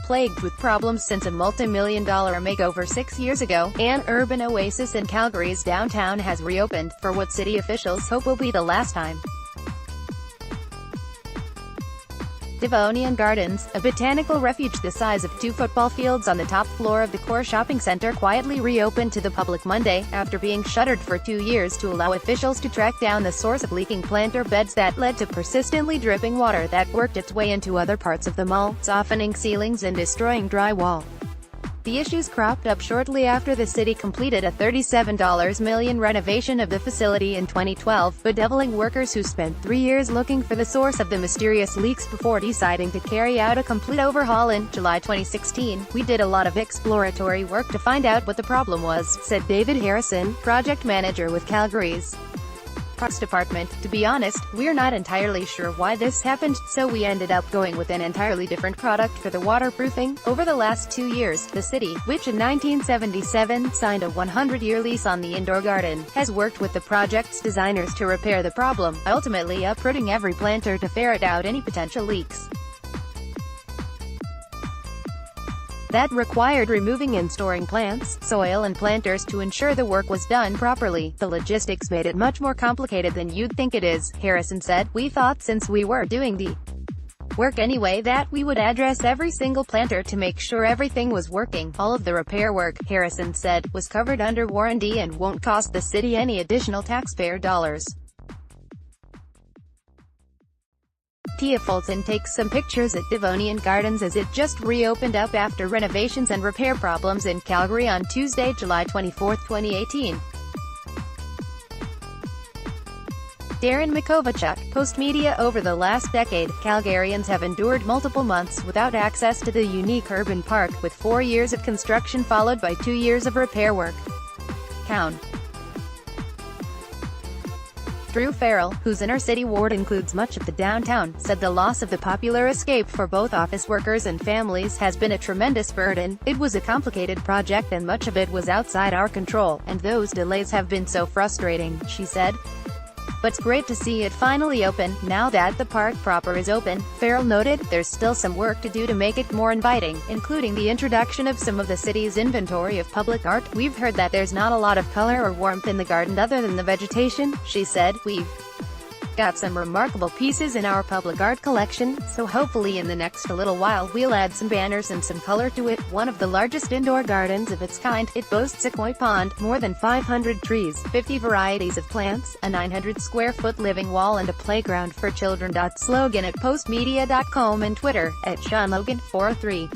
plagued with problems since a multi-million-dollar makeover 6 years ago. An urban oasis in Calgary's downtown has reopened, for what city officials hope will be the last time. Devonian Gardens, a botanical refuge the size of 2 football fields on the top floor of the core shopping center, quietly reopened to the public Monday, after being shuttered for 2 years to allow officials to track down the source of leaking planter beds that led to persistently dripping water that worked its way into other parts of the mall, softening ceilings and destroying drywall. The issues cropped up shortly after the city completed a $37 million renovation of the facility in 2012, bedeviling workers who spent 3 years looking for the source of the mysterious leaks before deciding to carry out a complete overhaul in July 2016. "We did a lot of exploratory work to find out what the problem was," said David Harrison, project manager with Calgary's Parks Department. "To be honest, we're not entirely sure why this happened, so we ended up going with an entirely different product for the waterproofing." Over the last 2 years, the city, which in 1977 signed a 100-year lease on the indoor garden, has worked with the project's designers to repair the problem, ultimately uprooting every planter to ferret out any potential leaks. That required removing and storing plants, soil and planters to ensure the work was done properly. "The logistics made it much more complicated than you'd think it is," Harrison said. "We thought since we were doing the work anyway that we would address every single planter to make sure everything was working." All of the repair work, Harrison said, was covered under warranty and won't cost the city any additional taxpayer dollars. Tia Fulton takes some pictures at Devonian Gardens as it just reopened up after renovations and repair problems in Calgary on Tuesday, July 24, 2018. Darren Makovichuk, Postmedia. Over the last decade, Calgarians have endured multiple months without access to the unique urban park, with 4 years of construction followed by 2 years of repair work. Count. Drew Farrell, whose inner-city ward includes much of the downtown, said the loss of the popular escape for both office workers and families has been a tremendous burden. "It was a complicated project and much of it was outside our control, and those delays have been so frustrating," she said. "But it's great to see it finally open, now that the park proper is open," Farrell noted. "There's still some work to do to make it more inviting, including the introduction of some of the city's inventory of public art. We've heard that there's not a lot of color or warmth in the garden other than the vegetation," she said. "We've got some remarkable pieces in our public art collection, so hopefully in the next little while we'll add some banners and some color to it." One of the largest indoor gardens of its kind, it boasts a koi pond, more than 500 trees, 50 varieties of plants, a 900-square-foot living wall and a playground for children. Slogan at postmedia.com and Twitter, @SeanLogan403.